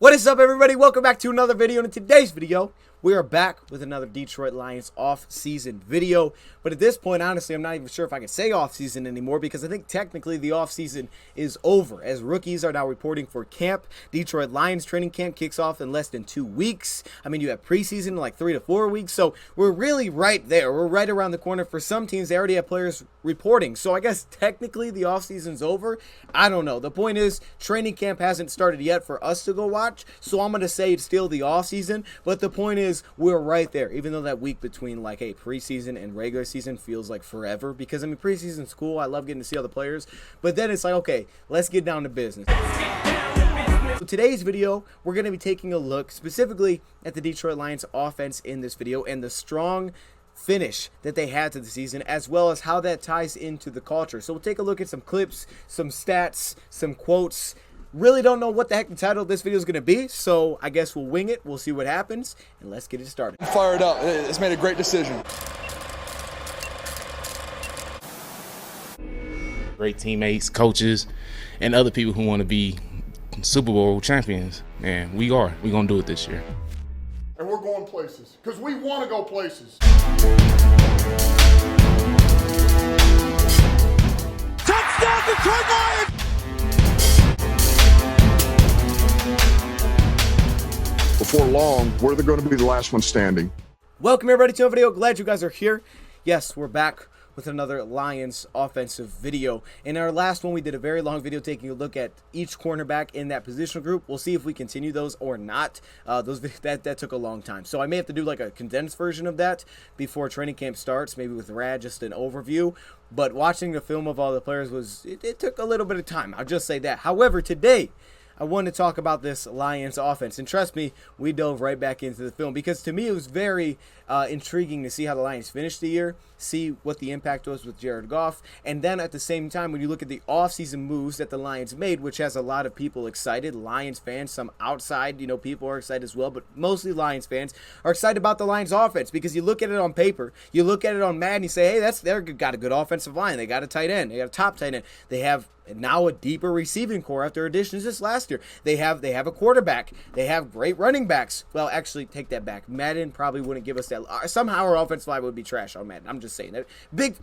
What is up, everybody? Welcome back to another video. In today's video, we are back with another Detroit Lions off-season video. But at this point, honestly, I'm not even sure if I can say off-season anymore because I think technically the off-season is over, as rookies are now reporting for camp. Detroit Lions training camp kicks off in less than 2 weeks. I mean, you have preseason in like 3 to 4 weeks, so we're really right there. We're right around the corner. For some teams, they already have players reporting, so I guess technically the off-season's over. I don't know. The point is, training camp hasn't started yet for us to go watch, so I'm going to say it's still the off-season, but the point is we're right there, even though that week between like preseason and regular season feels like forever, because I mean, preseason's cool. I love getting to see all the players, but then it's like, okay, let's get down to business. So today's video, we're going to be taking a look specifically at the Detroit Lions offense in this video and the strong finish that they had to the season, as well as how that ties into the culture. So we'll take a look at some clips, some stats, some quotes. Really don't know what the heck the title of this video is going to be, so I guess we'll wing it. We'll see what happens, and let's get it started. Fired up. It's made a great decision. Great teammates, coaches, and other people who want to be Super Bowl champions. And we are. We're going to do it this year. And we're going places, because we want to go places. Touchdown, Detroit Lions! Before long, we're going to be the last one standing. Welcome everybody to a video. Glad you guys are here. Yes, we're back with another Lions offensive video. In our last one, we did a very long video taking a look at each cornerback in that positional group. We'll see if we continue those or not. That took a long time, so I may have to do like a condensed version of that before training camp starts, maybe with Rad, just an overview. But watching the film of all the players it took a little bit of time. I'll just say that. However, today I want to talk about this Lions offense, and trust me, we dove right back into the film because to me it was very intriguing to see how the Lions finished the year, see what the impact was with Jared Goff, and then at the same time when you look at the offseason moves that the Lions made, which has a lot of people excited, Lions fans, some outside, people are excited as well, but mostly Lions fans are excited about the Lions offense because you look at it on paper, you look at it on Madden, you say, hey, they're got a good offensive line, they got a tight end, they got a top tight end, they have now a deeper receiving core after additions this last year. They have a quarterback. They have great running backs. Well, actually, take that back. Madden probably wouldn't give us that. Somehow our offensive line would be trash on Madden. I'm just saying that.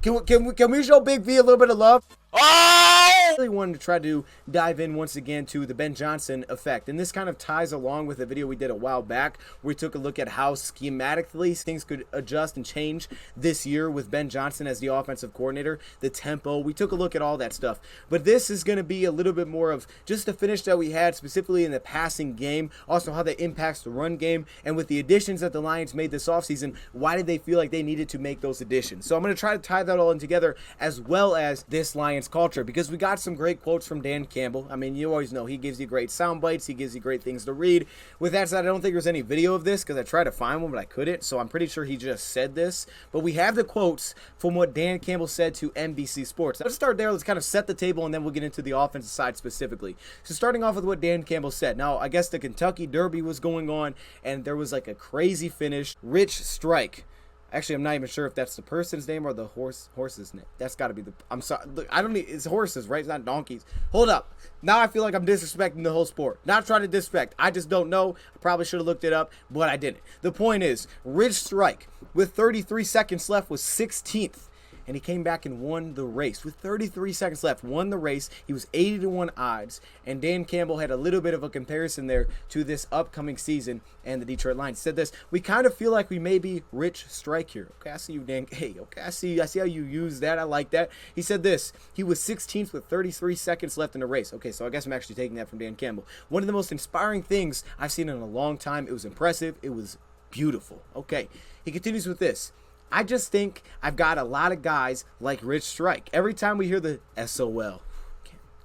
Can we show Big V a little bit of love? I really wanted to try to dive in once again to the Ben Johnson effect, and this kind of ties along with a video we did a while back where we took a look at how schematically things could adjust and change this year with Ben Johnson as the offensive coordinator, the tempo. We took a look at all that stuff, but this is going to be a little bit more of just the finish that we had specifically in the passing game, also how that impacts the run game, and with the additions that the Lions made this offseason, why did they feel like they needed to make those additions? So I'm going to try to tie that all in together, as well as this Lions culture, because we got some great quotes from Dan Campbell. I mean, you always know he gives you great sound bites, he gives you great things to read. With that said, I don't think there's any video of this because I tried to find one but I couldn't, so I'm pretty sure he just said this, but we have the quotes from what Dan Campbell said to NBC Sports. Let's start there. Let's kind of set the table and then we'll get into the offensive side specifically. So starting off with what Dan Campbell said. Now, I guess the Kentucky Derby was going on and there was like a crazy finish. Rich Strike. Actually, I'm not even sure if that's the person's name or the horse's name. That's got to be the... I'm sorry. Look, I don't need... It's horses, right? It's not donkeys. Hold up. Now I feel like I'm disrespecting the whole sport. Not trying to disrespect. I just don't know. I probably should have looked it up, but I didn't. The point is, Rich Strike, with 33 seconds left, was 16th. And he came back and won the race. With 33 seconds left, won the race. He was 80-1 odds. And Dan Campbell had a little bit of a comparison there to this upcoming season and the Detroit Lions. Said this, we kind of feel like we may be Rich Strike here. Okay, I see you, Dan. Hey, okay, I see how you use that. I like that. He said this, he was 16th with 33 seconds left in the race. Okay, so I guess I'm actually taking that from Dan Campbell. One of the most inspiring things I've seen in a long time. It was impressive. It was beautiful. Okay, he continues with this. I just think I've got a lot of guys like Rich Strike. Every time we hear the SOL,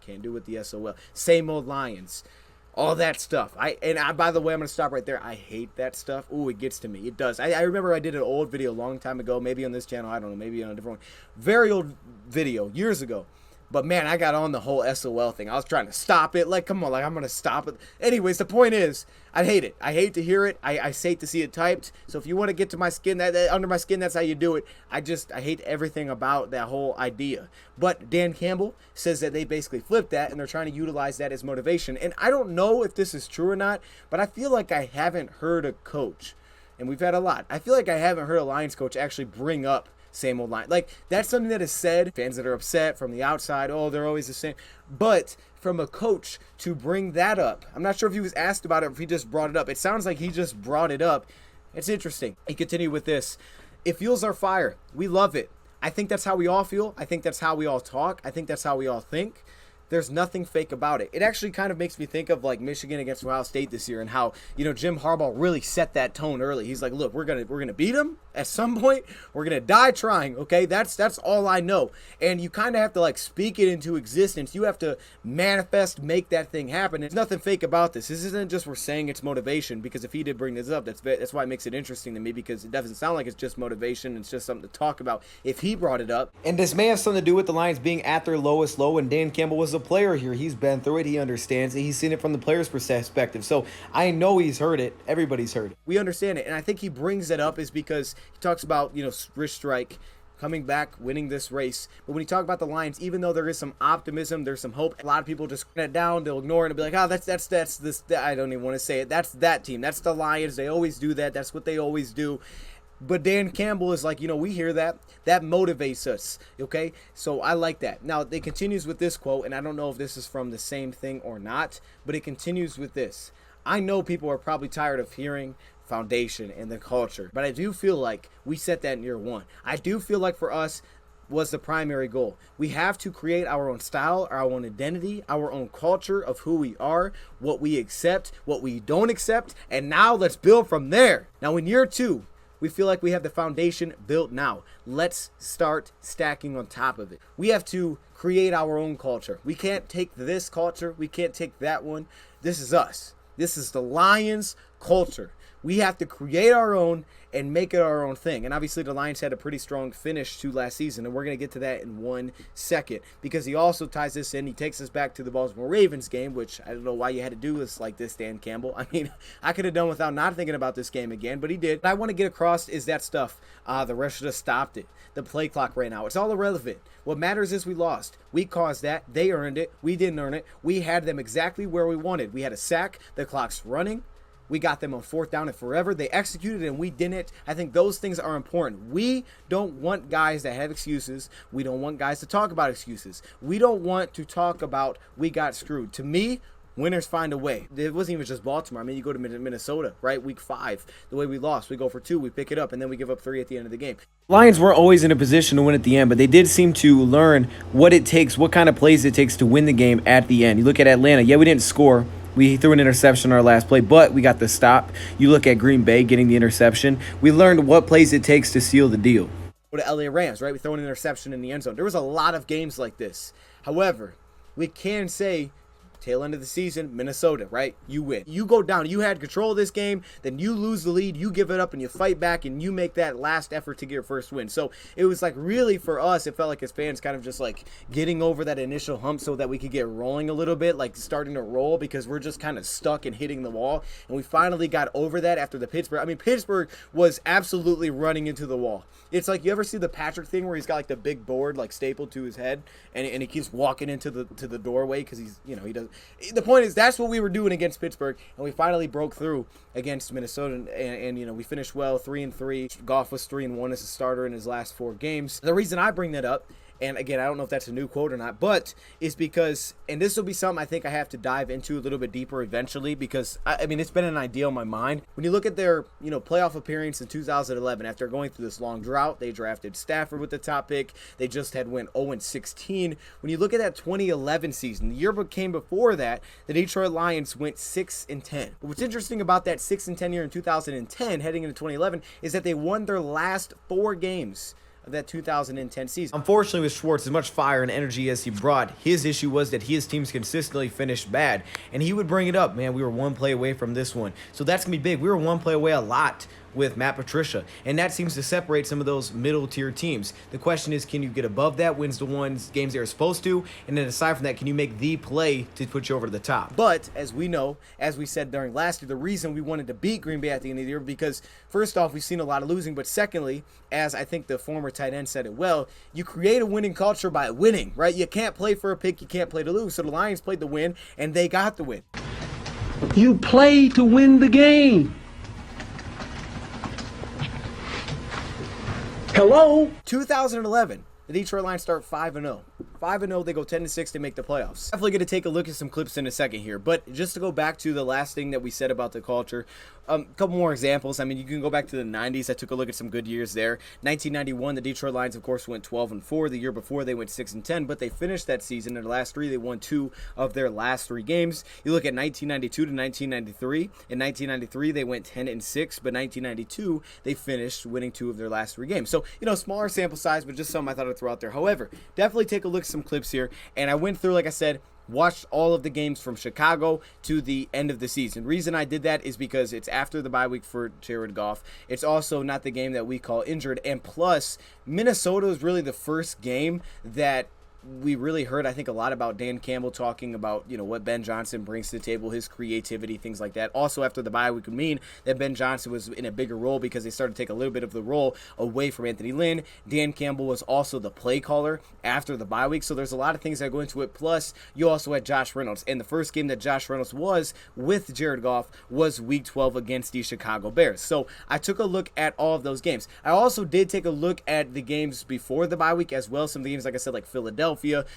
can't do with the SOL, same old Lions, all that stuff. By the way, I'm going to stop right there. I hate that stuff. Ooh, it gets to me. It does. I remember I did an old video a long time ago, maybe on this channel. I don't know, maybe on a different one. Very old video, years ago. But man, I got on the whole SOL thing. I was trying to stop it. Like, come on, like I'm gonna stop it. Anyways, the point is, I hate it. I hate to hear it. I hate to see it typed. So if you want to get to my skin, that under my skin, that's how you do it. I hate everything about that whole idea. But Dan Campbell says that they basically flipped that and they're trying to utilize that as motivation. And I don't know if this is true or not, but I feel like I haven't heard a coach, and we've had a lot. I feel like I haven't heard a Lions coach actually bring up same old line. Like, that's something that is said. Fans that are upset from the outside, oh, they're always the same. But from a coach to bring that up, I'm not sure if he was asked about it or if he just brought it up. It sounds like he just brought it up. It's interesting. He continued with this. It fuels our fire. We love it. I think that's how we all feel. I think that's how we all talk. I think that's how we all think. There's nothing fake about it. It actually kind of makes me think of like Michigan against Ohio State this year and how, you know, Jim Harbaugh really set that tone early. He's like, look, we're gonna beat them at some point. We're gonna die trying. Okay, that's all I know. And you kind of have to like speak it into existence. You have to manifest, make that thing happen. There's nothing fake about this. This isn't just we're saying it's motivation, because if he did bring this up, that's why it makes it interesting to me, because it doesn't sound like it's just motivation. It's just something to talk about if he brought it up. And this may have something to do with the Lions being at their lowest low, and Dan Campbell was a player here. He's been through it. He understands it. He's seen it from the player's perspective. So I know he's heard it. Everybody's heard it. We understand it. And I think he brings it up is because he talks about, you know, Rich Strike coming back, winning this race. But when you talk about the Lions, even though there is some optimism, there's some hope, a lot of people just put it down. They'll ignore it and be like, oh, that's this. I don't even want to say it. That's that team. That's the Lions. They always do that. That's what they always do. But Dan Campbell is like, you know, we hear that. That motivates us, okay? So I like that. Now, it continues with this quote, and I don't know if this is from the same thing or not, but it continues with this. I know people are probably tired of hearing foundation and the culture, but I do feel like we set that in year one. I do feel like for us was the primary goal. We have to create our own style, our own identity, our own culture of who we are, what we accept, what we don't accept, and now let's build from there. Now, in year two, we feel like we have the foundation built now. Let's start stacking on top of it. We have to create our own culture. We can't take this culture. We can't take that one. This is us. This is the Lions culture. We have to create our own and make it our own thing. And obviously the Lions had a pretty strong finish to last season, and we're going to get to that in 1 second, because he also ties this in. He takes us back to the Baltimore Ravens game, which I don't know why you had to do this like this, Dan Campbell. I mean, I could have done without not thinking about this game again, but he did. What I want to get across is that stuff. The rest should have stopped it. The play clock ran out. It's all irrelevant. What matters is we lost. We caused that. They earned it. We didn't earn it. We had them exactly where we wanted. We had a sack. The clock's running. We got them on 4th down and forever. They executed and we didn't. I think those things are important. We don't want guys that have excuses. We don't want guys to talk about excuses. We don't want to talk about we got screwed. To me, winners find a way. It wasn't even just Baltimore. I mean, you go to Minnesota, right? Week 5, the way we lost, we go for 2, we pick it up, and then we give up 3 at the end of the game. Lions weren't always in a position to win at the end, but they did seem to learn what it takes, what kind of plays it takes to win the game at the end. You look at Atlanta. Yeah, we didn't score. We threw an interception on our last play, but we got the stop. You look at Green Bay getting the interception. We learned what plays it takes to seal the deal. Go to LA Rams, right? We throw an interception in the end zone. There was a lot of games like this. However, we can say tail end of the season, Minnesota, right? You win. You go down. You had control of this game. Then you lose the lead. You give it up and you fight back and you make that last effort to get your first win. So it was like really for us, it felt like as fans kind of just like getting over that initial hump so that we could get rolling a little bit, like starting to roll, because we're just kind of stuck and hitting the wall. And we finally got over that after the Pittsburgh. I mean, Pittsburgh was absolutely running into the wall. It's like, you ever see the Patrick thing where he's got like the big board like stapled to his head and he keeps walking into the doorway because he's, you know, he does. The point is, that's what we were doing against Pittsburgh, and we finally broke through against Minnesota, and you know, we finished well, 3-3. Goff was 3-1 as a starter in his last 4 games. The reason I bring that up, and again, I don't know if that's a new quote or not, but is because, and this will be something I think I have to dive into a little bit deeper eventually, because I mean, it's been an idea on my mind. When you look at their, you know, playoff appearance in 2011, after going through this long drought, they drafted Stafford with the top pick. They just had went 0-16. When you look at that 2011 season, the year came before that, the Detroit Lions went 6-10. But what's interesting about that 6-10 year in 2010, heading into 2011, is that they won their last 4 games of that 2010 season. Unfortunately, with Schwartz, as much fire and energy as he brought, his issue was that his teams consistently finished bad, and he would bring it up, man, we were 1 play away from this one. So that's gonna be big. We were 1 play away a lot with Matt Patricia, and that seems to separate some of those middle tier teams. The question is, can you get above that, wins the ones games they're supposed to, and then aside from that, can you make the play to put you over to the top? But as we know, as we said during last year, the reason we wanted to beat Green Bay at the end of the year, because first off, we've seen a lot of losing, but secondly, as I think the former tight end said it well, you create a winning culture by winning, right? You can't play for a pick, you can't play to lose. So the Lions played to win, and they got the win. You play to win the game. Hello? 2011, the Detroit Lions start 5-0. 5-0, they go 10-6, they make the playoffs. Definitely going to take a look at some clips in a second here, but just to go back to the last thing that we said about the culture, a couple more examples. I mean, you can go back to the 90s. I took a look at some good years there. 1991, the Detroit Lions, of course, went 12-4. The year before, they went 6-10, but they finished that season in the last three. They won 2 of their last 3 games. You look at 1992 to 1993. In 1993, they went 10-6, but 1992, they finished winning 2 of their last 3 games. So, you know, smaller sample size, but just something I thought I'd throw out there. However, definitely take a look at some clips here, and I went through, like I said, watched all of the games from Chicago to the end of the season. Reason I did that is because it's after the bye week for Jared Goff. It's also not the game that we call injured, and plus Minnesota is really the first game that we really heard, I think, a lot about Dan Campbell talking about, you know, what Ben Johnson brings to the table, his creativity, things like that. Also, after the bye week would mean that Ben Johnson was in a bigger role because they started to take a little bit of the role away from Anthony Lynn. Dan Campbell was also the play caller after the bye week, so there's a lot of things that go into it. Plus, you also had Josh Reynolds, and the first game that Josh Reynolds was with Jared Goff was Week 12 against the Chicago Bears. So I took a look at all of those games. I also did take a look at the games before the bye week as well. Some of the games, like I said, like Philadelphia,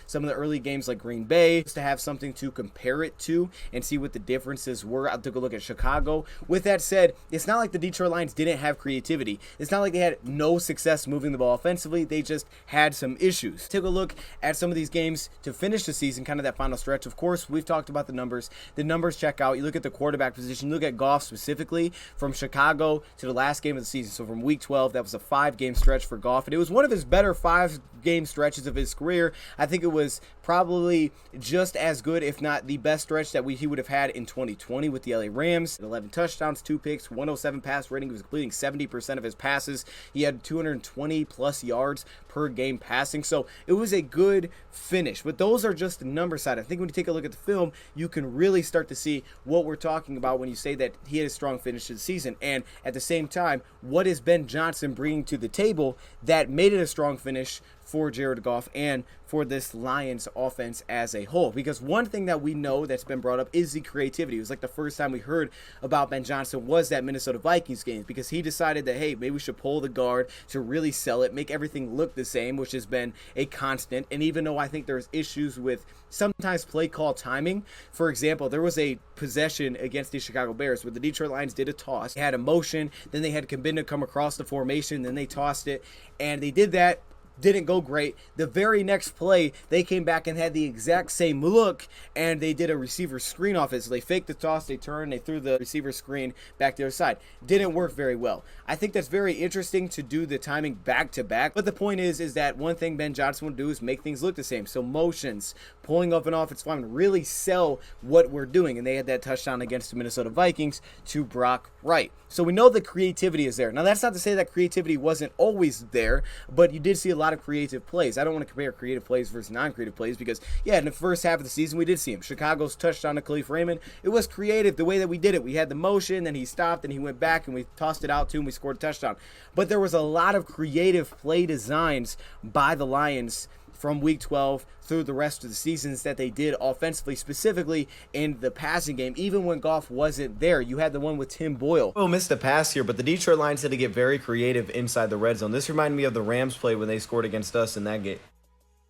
some of the early games like Green Bay, just to have something to compare it to and see what the differences were. I took a look at Chicago. With that said, it's not like the Detroit Lions didn't have creativity. It's not like they had no success moving the ball offensively. They just had some issues. Take a look at some of these games to finish the season, kind of that final stretch. Of course, we've talked about the numbers. The numbers check out. You look at the quarterback position. You look at Goff specifically from Chicago to the last game of the season. So from Week 12, that was a 5-game stretch for Goff, and it was one of his better 5-game stretches of his career. I think it was probably just as good, if not the best stretch that he would have had in 2020 with the LA Rams. 11 touchdowns, 2 picks, 107 pass rating. He was completing 70% of his passes. He had 220 plus yards per game passing. So it was a good finish. But those are just the number side. I think when you take a look at the film, you can really start to see what we're talking about when you say that he had a strong finish to the season. And at the same time, what is Ben Johnson bringing to the table that made it a strong finish for Jared Goff and for this Lions offense as a whole? Because one thing that we know that's been brought up is the creativity. It was like the first time we heard about Ben Johnson was that Minnesota Vikings game, because he decided that, hey, maybe we should pull the guard to really sell it, make everything look the same, which has been a constant. And even though I think there's issues with sometimes play call timing, for example, there was a possession against the Chicago Bears where the Detroit Lions did a toss. They had a motion, then they had Cabinda come across the formation, then they tossed it, and they did that. Didn't go great. The very next play, they came back and had the exact same look, and they did a receiver screen off it. So they faked the toss, they turned, they threw the receiver screen back to the other side. Didn't work very well. I think that's very interesting to do the timing back to back. But the point is that one thing Ben Johnson will do is make things look the same. So motions, pulling up an offensive lineman, really sell what we're doing. And they had that touchdown against the Minnesota Vikings to Brock Wright. So we know the creativity is there. Now, that's not to say that creativity wasn't always there, but you did see a lot of creative plays. I don't want to compare creative plays versus non-creative plays because, yeah, in the first half of the season, we did see him. Chicago's touchdown to Khalif Raymond, it was creative the way that we did it. We had the motion, then he stopped, and he went back, and we tossed it out to him. We scored a touchdown. But there was a lot of creative play designs by the Lions from Week 12 through the rest of the seasons that they did offensively, specifically in the passing game, even when Goff wasn't there. You had the one with Tim Boyle. Boyle missed a pass here, but the Detroit Lions had to get very creative inside the red zone. This reminded me of the Rams play when they scored against us in that game.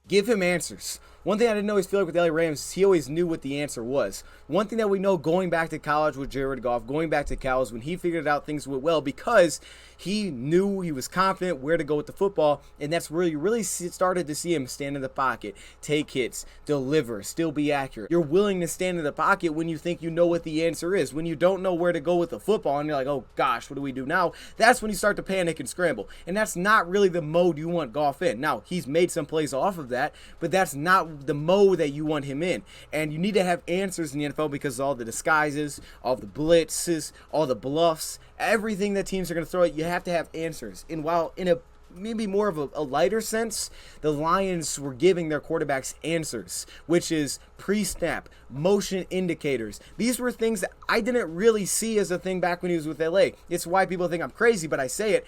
Give him answers. One thing I didn't always feel like with the LA Rams is he always knew what the answer was. One thing that we know going back to college with Jared Goff, going back to Cal, is when he figured out things went well because he knew, he was confident where to go with the football, and that's where you really started to see him stand in the pocket, take hits, deliver, still be accurate. You're willing to stand in the pocket when you think you know what the answer is. When you don't know where to go with the football and you're like, oh gosh, what do we do now? That's when you start to panic and scramble, and that's not really the mode you want Goff in. Now, he's made some plays off of that, but that's not the mode that you want him in. And you need to have answers in the NFL because of all the disguises, all the blitzes, all the bluffs, everything that teams are going to throw at you have to have answers. And while in a maybe more of a lighter sense, the Lions were giving their quarterbacks answers, which is pre-snap, motion indicators. These were things that I didn't really see as a thing back when he was with LA. It's why people think I'm crazy, but I say it.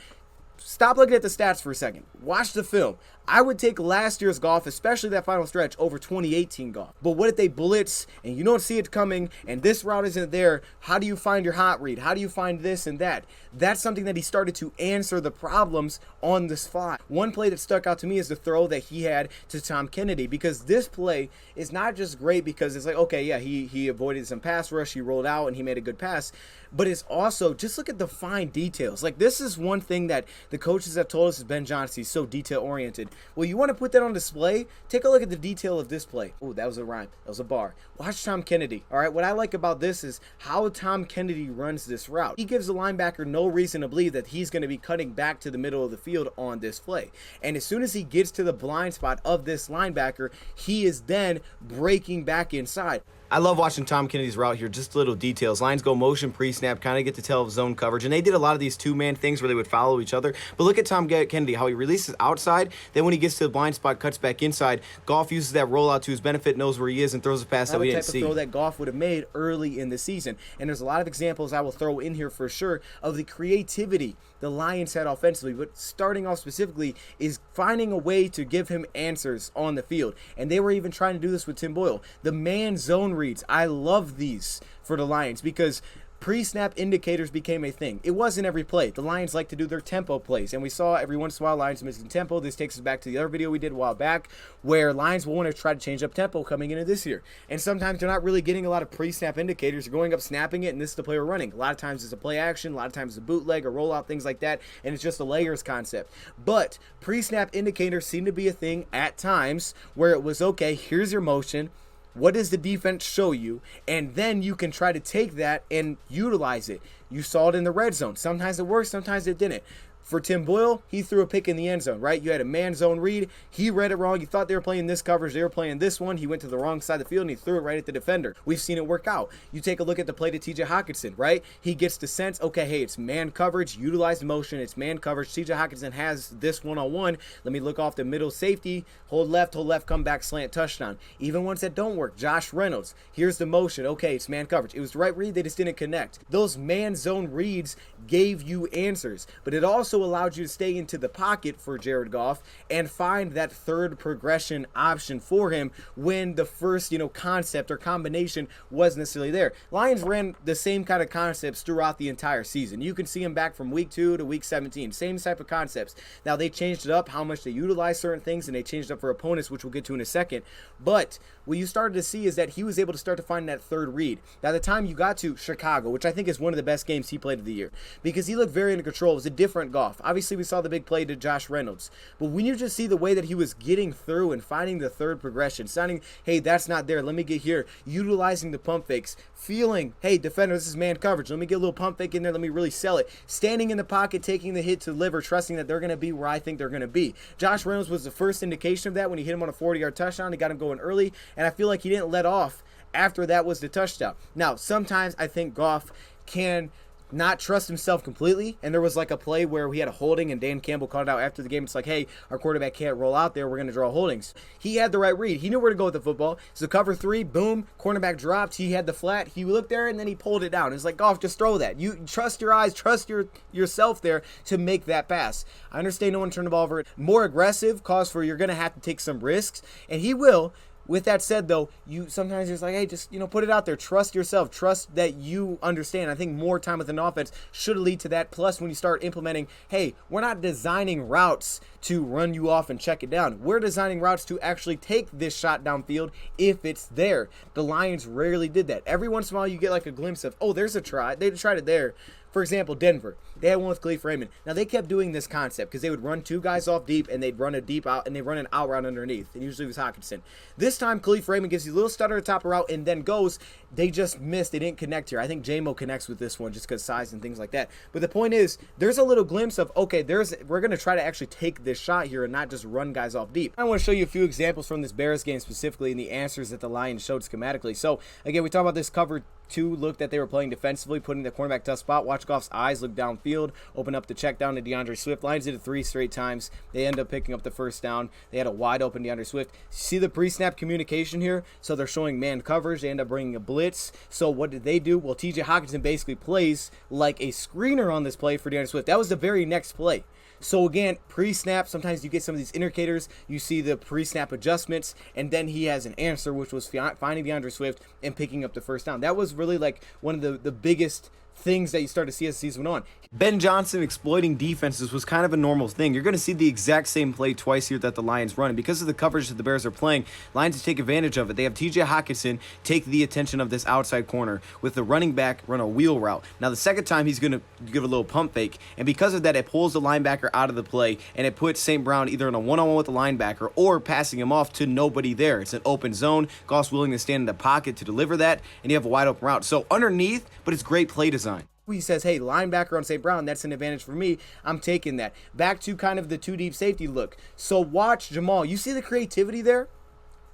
Stop looking at the stats for a second. Watch the film. I would take last year's Goff, especially that final stretch, over 2018 Goff. But what if they blitz and you don't see it coming and this route isn't there? How do you find your hot read? How do you find this and that? That's something that he started to answer the problems on the fly. One play that stuck out to me is the throw that he had to Tom Kennedy, because this play is not just great because it's like, okay, yeah, he avoided some pass rush, he rolled out and he made a good pass, but it's also, just look at the fine details. Like, this is one thing that the coaches have told us is Ben Johnson. He's so detail-oriented. Well, you want to put that on display? Take a look at the detail of this play. Oh, that was a rhyme. That was a bar. Watch Tom Kennedy. All right, what I like about this is how Tom Kennedy runs this route. He gives the linebacker no reason to believe that he's going to be cutting back to the middle of the field on this play. And as soon as he gets to the blind spot of this linebacker, he is then breaking back inside. I love watching Tom Kennedy's route here, just little details. Lions go motion pre-snap, kind of get to tell zone coverage, and they did a lot of these two-man things where they would follow each other. But look at Tom Kennedy, how he releases outside, then when he gets to the blind spot, cuts back inside. Goff uses that rollout to his benefit, knows where he is, and throws a pass that we didn't see. Throw that Goff would have made early in the season. And there's a lot of examples I will throw in here for sure of the creativity the Lions had offensively, but starting off specifically is finding a way to give him answers on the field. And they were even trying to do this with Tim Boyle. The man zone reads, I love these for the Lions because pre-snap indicators became a thing. It wasn't every play. The Lions like to do their tempo plays, and we saw every once in a while Lions missing tempo. This takes us back to the other video we did a while back where Lions will want to try to change up tempo coming into this year. And sometimes they're not really getting a lot of pre-snap indicators. You're going up, snapping it, and this is the play we're running. A lot of times it's a play action, a lot of times it's a bootleg or rollout, things like that, and it's just a layers concept. But pre-snap indicators seem to be a thing at times where it was, okay, here's your motion, what does the defense show you? And then you can try to take that and utilize it. You saw it in the red zone. Sometimes it worked, sometimes it didn't. For Tim Boyle, he threw a pick in the end zone, right? You had a man zone read. He read it wrong. You thought they were playing this coverage. They were playing this one. He went to the wrong side of the field, and he threw it right at the defender. We've seen it work out. You take a look at the play to T.J. Hockenson, right? He gets the sense, okay, hey, it's man coverage. Utilize the motion. It's man coverage. T.J. Hockenson has this one-on-one. Let me look off the middle safety. Hold left, come back, slant, touchdown. Even ones that don't work, Josh Reynolds. Here's the motion. Okay, it's man coverage. It was the right read. They just didn't connect. Those man zone reads gave you answers, but it also allowed you to stay into the pocket for Jared Goff and find that third progression option for him when the first, concept or combination wasn't necessarily there. Lions ran the same kind of concepts throughout the entire season. You can see them back from week 2 to week 17. Same type of concepts. Now, they changed it up, how much they utilize certain things, and they changed up for opponents, which we'll get to in a second. But what you started to see is that he was able to start to find that third read. By the time you got to Chicago, which I think is one of the best games he played of the year, because he looked very under control. It was a different Goff. Obviously, we saw the big play to Josh Reynolds. But when you just see the way that he was getting through and finding the third progression, sounding, hey, that's not there, let me get here, utilizing the pump fakes, feeling, hey, defender, this is man coverage, let me get a little pump fake in there, let me really sell it, standing in the pocket, taking the hit to deliver, trusting that they're going to be where I think they're going to be. Josh Reynolds was the first indication of that when he hit him on a 40-yard touchdown. He got him going early, and I feel like he didn't let off after that was the touchdown. Now, sometimes I think Goff can not trust himself completely, and there was like a play where we had a holding and Dan Campbell called it out after the game. It's like, hey, our quarterback can't roll out there, we're going to draw holdings. He had the right read. He knew where to go with the football. So cover 3, boom, cornerback dropped, he had the flat, he looked there, and then he pulled it down. It's like, Goff, just throw that. You trust your eyes, trust yourself there to make that pass. I understand no one turned the ball over. More aggressive, cause for you're going to have to take some risks, and he will. With that said, though, you sometimes just like, hey, just, put it out there. Trust yourself. Trust that you understand. I think more time with an offense should lead to that. Plus, when you start implementing, hey, we're not designing routes to run you off and check it down. We're designing routes to actually take this shot downfield if it's there. The Lions rarely did that. Every once in a while, you get like a glimpse of, oh, there's a try. They tried it there. For example, Denver, they had one with Khalif Raymond. Now, they kept doing this concept because they would run 2 guys off deep, and they'd run a deep out, and they run an out route underneath. And usually it was Hockenson. This time, Khalif Raymond gives you a little stutter at the top of the route and then goes. They just missed. They didn't connect here. I think Jamo connects with this one just because size and things like that. But the point is, there's a little glimpse of, okay, we're going to try to actually take this shot here and not just run guys off deep. I want to show you a few examples from this Bears game specifically and the answers that the Lions showed schematically. So, again, we talk about this cover 2 look that they were playing defensively, putting the cornerback tough spot. Watch Goff's eyes look downfield, open up the check down to DeAndre Swift. Lions did it 3 straight times. They end up picking up the first down. They had a wide open DeAndre Swift. See the pre-snap communication here? So they're showing man coverage. They end up bringing a blitz. So what did they do? Well, TJ Hockenson basically plays like a screener on this play for DeAndre Swift. That was the very next play. So again, pre-snap, sometimes you get some of these indicators. You see the pre-snap adjustments, and then he has an answer, which was finding DeAndre Swift and picking up the first down. That was really like one of the biggest things that you start to see as the season went on. Ben Johnson exploiting defenses was kind of a normal thing. You're going to see the exact same play twice here that the Lions run. And because of the coverage that the Bears are playing, Lions take advantage of it. They have TJ Hockenson take the attention of this outside corner with the running back run a wheel route. Now, the second time, he's going to give a little pump fake. And because of that, it pulls the linebacker out of the play, and it puts St. Brown either in a one-on-one with the linebacker or passing him off to nobody there. It's an open zone. Goff's willing to stand in the pocket to deliver that, and you have a wide open route. So underneath, but it's great play design. He says, hey, linebacker on St. Brown, that's an advantage for me. I'm taking that. Back to kind of the 2 deep safety look. So watch Jamo. You see the creativity there?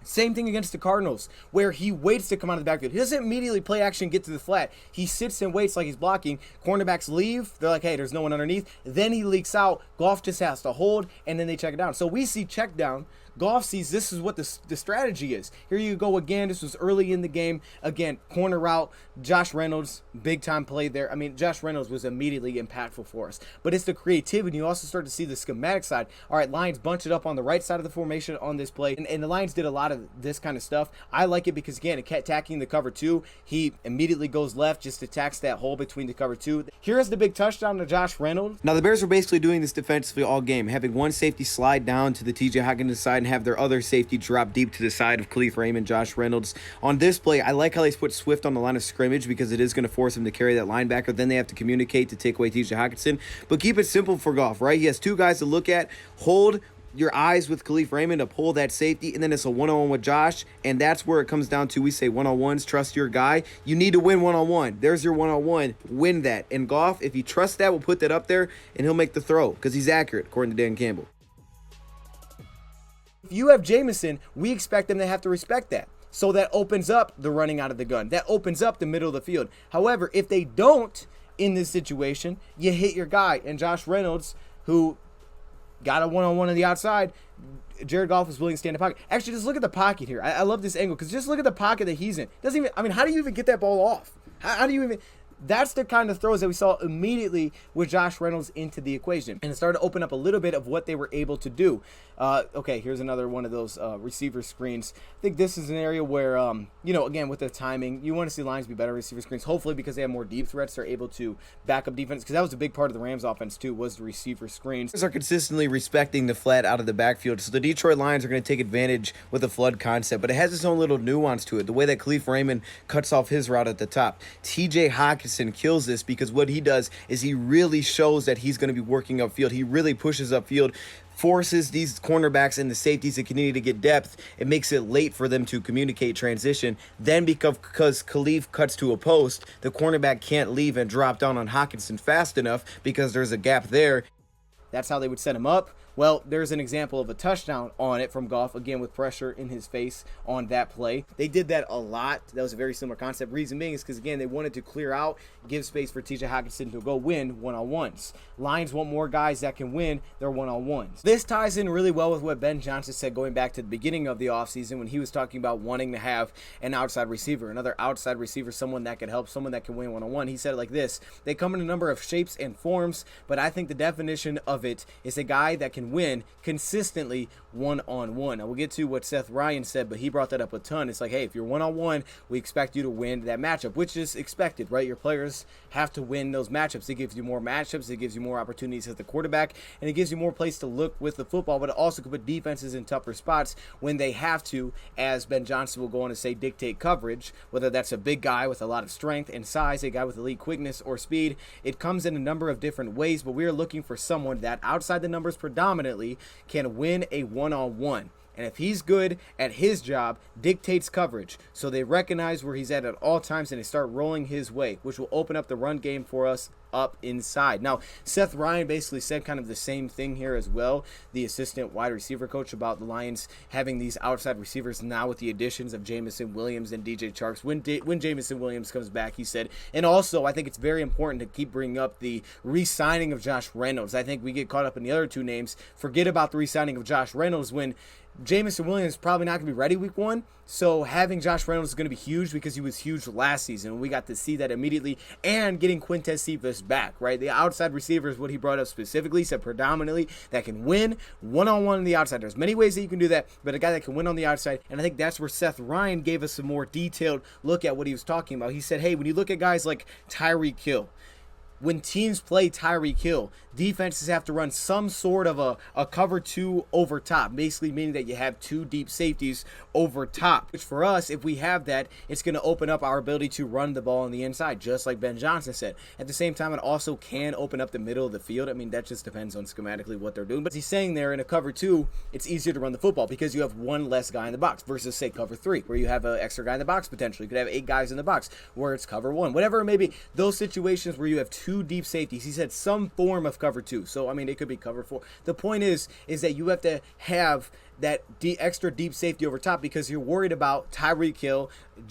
Same thing against the Cardinals, where he waits to come out of the backfield. He doesn't immediately play action, get to the flat. He sits and waits like he's blocking. Cornerbacks leave. They're like, hey, there's no one underneath. Then he leaks out. Goff just has to hold, and then they check it down. So we see check down. Goff sees this is what the strategy is. Here you go again. This was early in the game. Again, corner route. Josh Reynolds, big time play there. I mean, Josh Reynolds was immediately impactful for us. But it's the creativity. You also start to see the schematic side. All right, Lions bunch it up on the right side of the formation on this play. And the Lions did a lot of this kind of stuff. I like it because, again, it kept attacking the cover 2. He immediately goes left, just attacks that hole between the cover 2. Here's the big touchdown to Josh Reynolds. Now, the Bears were basically doing this defensively all game, having one safety slide down to the TJ Hockenson side and have their other safety drop deep to the side of Khalif Raymond, Josh Reynolds. On this play, I like how they put Swift on the line of scrimmage because it is going to force him to carry that linebacker. Then they have to communicate to take away TJ Hockenson. But keep it simple for Goff, right? He has 2 guys to look at. Hold your eyes with Khalif Raymond to pull that safety, and then it's a one-on-one with Josh, and that's where it comes down to. We say one-on-ones, trust your guy. You need to win one-on-one. There's your one-on-one. Win that. And Goff, if he trusts that, will put that up there, and he'll make the throw because he's accurate, according to Dan Campbell. If you have Jameson, we expect them to have to respect that. So that opens up the running out of the gun. That opens up the middle of the field. However, if they don't in this situation, you hit your guy. And Josh Reynolds, who got a one-on-one on the outside, Jared Goff was willing to stay in the pocket. Actually, just look at the pocket here. I love this angle because just look at the pocket that he's in. Doesn't even. I mean, how do you even get that ball off? How do you even? That's the kind of throws that we saw immediately with Josh Reynolds into the equation. And it started to open up a little bit of what they were able to do. Okay, here's another one of those receiver screens. I think this is an area where, again, with the timing, you want to see Lions be better receiver screens. Hopefully, because they have more deep threats, they're able to back up defense. Because that was a big part of the Rams offense, too, was the receiver screens. Are consistently respecting the flat out of the backfield. So the Detroit Lions are going to take advantage with the flood concept. But it has its own little nuance to it. The way that Khalif Raymond cuts off his route at the top. TJ Hockenson kills this because what he does is he really shows that he's going to be working upfield. He really pushes upfield, forces these cornerbacks and the safeties to continue to get depth. It makes it late for them to communicate transition. Then because Khalif cuts to a post, the cornerback can't leave and drop down on Hockenson fast enough because there's a gap there. That's how they would set him up. Well, there's an example of a touchdown on it from Goff, again with pressure in his face on that play. They did that a lot. That was a very similar concept. Reason being is because, again, they wanted to clear out, give space for TJ Hockenson to go win one-on-ones. Lions want more guys that can win their one-on-ones. This ties in really well with what Ben Johnson said going back to the beginning of the offseason when he was talking about wanting to have an outside receiver, another outside receiver, someone that can help, someone that can win one-on-one. He said it like this: they come in a number of shapes and forms, but I think the definition of it is a guy that can win consistently one-on-one. Now we'll get to what Seth Ryan said, but he brought that up a ton. It's like, hey, if you're one-on-one, we expect you to win that matchup, which is expected, right? Your players have to win those matchups. It gives you more matchups, it gives you more opportunities at the quarterback, and it gives you more place to look with the football, but it also can put defenses in tougher spots when they have to, as Ben Johnson will go on to say, dictate coverage, whether that's a big guy with a lot of strength and size, a guy with elite quickness or speed. It comes in a number of different ways, but we are looking for someone that outside the numbers predominantly can win a one-on-one. And if he's good at his job, dictates coverage. So they recognize where he's at all times and they start rolling his way, which will open up the run game for us up inside. Now, Seth Ryan basically said kind of the same thing here as well, the assistant wide receiver coach, about the Lions having these outside receivers now with the additions of Jameson, Williams, and DJ Chark. When Jameson Williams comes back, he said, and also I think it's very important to keep bringing up the re-signing of Josh Reynolds. I think we get caught up in the other two names, forget about the re-signing of Josh Reynolds when Jameson Williams is probably not going to be ready week 1. So having Josh Reynolds is going to be huge because he was huge last season. We got to see that immediately. And getting Quintez Cephas back, right? The outside receiver is what he brought up specifically. He said predominantly that can win one-on-one on the outside. There's many ways that you can do that, but a guy that can win on the outside. And I think that's where Seth Ryan gave us a more detailed look at what he was talking about. He said, hey, when you look at guys like Tyreek Hill, when teams play Tyreek Hill, defenses have to run some sort of a cover 2 over top, basically meaning that you have 2 deep safeties over top, which for us, if we have that, it's going to open up our ability to run the ball on the inside, just like Ben Johnson said. At the same time, it also can open up the middle of the field. I mean, that just depends on schematically what they're doing. But he's saying there in a cover 2, it's easier to run the football because you have one less guy in the box versus, say, cover 3, where you have an extra guy in the box potentially. You could have 8 guys in the box where it's cover 1. Whatever it may be, those situations where you have 2 deep safeties, he said some form of cover 2. So I mean, it could be cover 4. The point is that you have to have that extra deep safety over top because you're worried about Tyreek Hill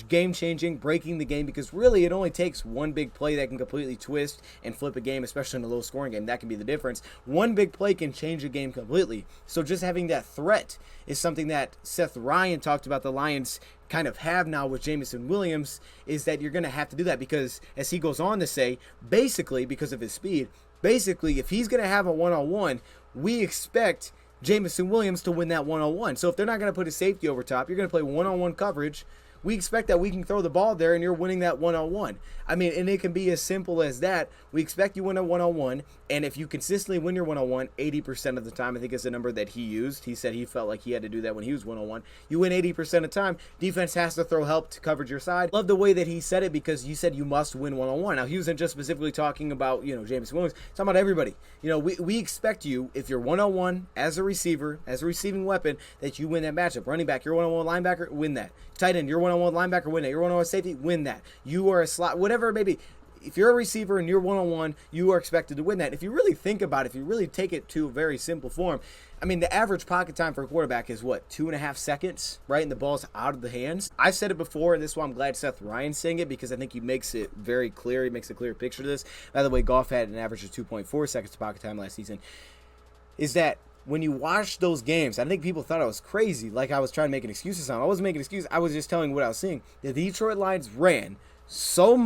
game changing, breaking the game, because really it only takes one big play that can completely twist and flip a game, especially in a low scoring game. That can be the difference. One big play can change a game completely. So just having that threat is something that Seth Ryan talked about the Lions kind of have now with Jameson Williams, is that you're going to have to do that because, as he goes on to say, basically because of his speed, basically if he's going to have a one-on-one, we expect Jameson Williams to win that one-on-one. So if they're not going to put a safety over top, you're going to play one-on-one coverage. We expect that we can throw the ball there and you're winning that one-on-one. I mean, and it can be as simple as that. We expect you win a one-on-one, and if you consistently win your one-on-one 80% of the time, I think is the number that he used. He said he felt like he had to do that when he was one-on-one. You win 80% of the time, defense has to throw help to coverage your side. Love the way that he said it because you said you must win one-on-one. Now, he wasn't just specifically talking about, Jameson Williams. He's talking about everybody. We expect you, if you're one-on-one as a receiver, as a receiving weapon, that you win that matchup. Running back, you're one-on-one linebacker, win that. Tight end, you're one-on-one linebacker, win that. You're one-on-one safety, win that. You are a slot, whatever it may be. If you're a receiver and you're one-on-one, you are expected to win that. If you really think about it, if you really take it to a very simple form, I mean, the average pocket time for a quarterback is what, 2.5 seconds, right? And the ball's out of the hands. I've said it before, and this is why I'm glad Seth Ryan's saying it, because I think he makes it very clear. He makes a clear picture of this. By the way, Goff had an average of 2.4 seconds to pocket time last season. Is that when you watch those games, I think people thought I was crazy, like I was trying to make an excuse or something. I wasn't making an excuse. I was just telling what I was seeing. The Detroit Lions ran so